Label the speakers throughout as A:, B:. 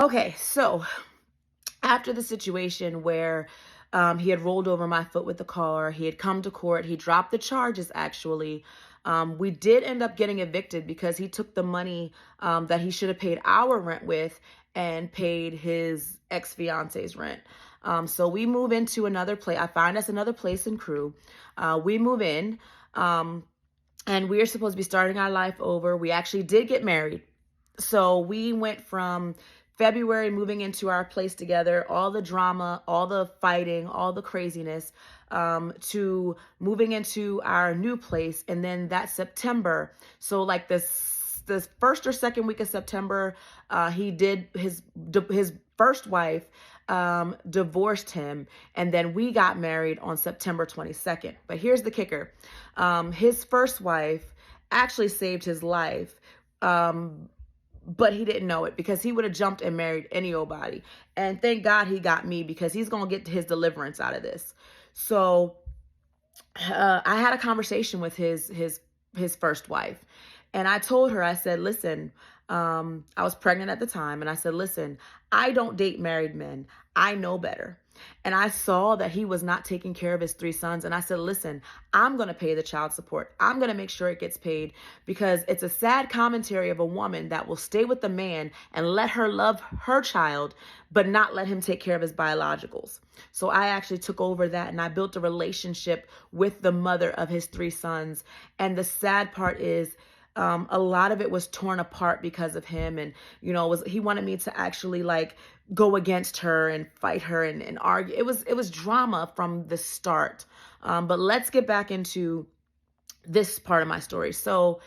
A: Okay, so after the situation where he had rolled over my foot with the car, he had come to court, he dropped the charges actually. We did end up getting evicted because he took the money that he should have paid our rent with and paid his ex fiance's rent. So we move into another place. I find us another place in Crew. We move in, and we are supposed to be starting our life over. We actually did get married. So we went from February moving into our place together, all the drama, all the fighting, all the craziness, to moving into our new place. And then that September, so like this first or second week of September, he did his first wife divorced him, and then we got married on September 22nd. But here's the kicker: his first wife actually saved his life. But he didn't know it because he would have jumped and married any old body. And thank God he got me because he's going to get his deliverance out of this. So I had a conversation with his first wife, and I told her, I said, listen, I was pregnant at the time, and I said, listen, I don't date married men. I know better. And I saw that he was not taking care of his three sons. And I said, listen, I'm going to pay the child support. I'm going to make sure it gets paid, because it's a sad commentary of a woman that will stay with the man and let her love her child, but not let him take care of his biologicals. So I actually took over that, and I built a relationship with the mother of his three sons. And the sad part is, a lot of it was torn apart because of him. And, he wanted me to actually like go against her and fight her and argue. It was drama from the start. But let's get back into this part of my story. So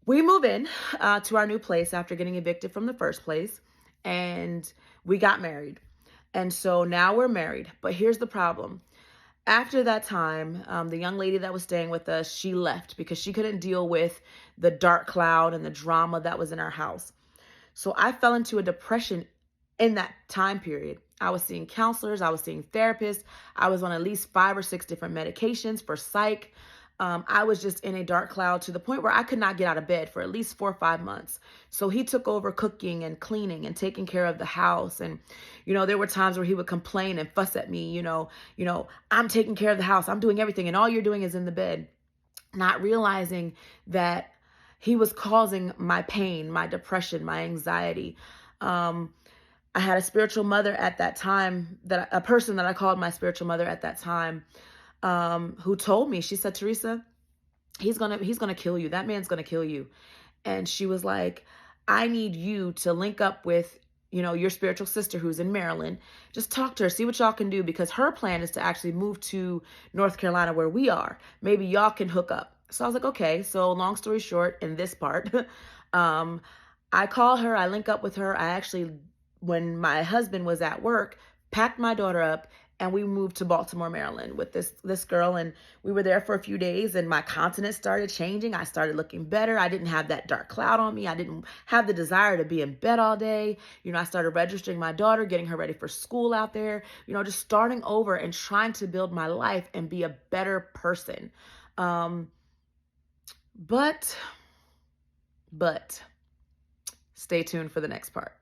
A: we move in to our new place after getting evicted from the first place, and we got married. And so now we're married. But here's the problem. After that time, the young lady that was staying with us, she left because she couldn't deal with the dark cloud and the drama that was in our house. So I fell into a depression in that time period. I was seeing counselors, I was seeing therapists, I was on at least 5 or 6 different medications for psych. I was just in a dark cloud to the point where I could not get out of bed for at least 4 or 5 months. So he took over cooking and cleaning and taking care of the house. And, there were times where he would complain and fuss at me, I'm taking care of the house, I'm doing everything, and all you're doing is in the bed. Not realizing that he was causing my pain, my depression, my anxiety. I had a spiritual mother at that time, a person that I called my spiritual mother at that time, who told me, she said, Teresa, he's gonna kill you. That man's gonna kill you. And she was like, I need you to link up with, your spiritual sister who's in Maryland. Just talk to her, see what y'all can do, because her plan is to actually move to North Carolina where we are. Maybe y'all can hook up. So I was like, okay. So long story short, in this part, I call her, I link up with her. I actually, when my husband was at work, packed my daughter up, and we moved to Baltimore, Maryland with this girl. And we were there for a few days, and my continence started changing. I started looking better. I didn't have that dark cloud on me. I didn't have the desire to be in bed all day. I started registering my daughter, getting her ready for school out there, just starting over and trying to build my life and be a better person. But stay tuned for the next part.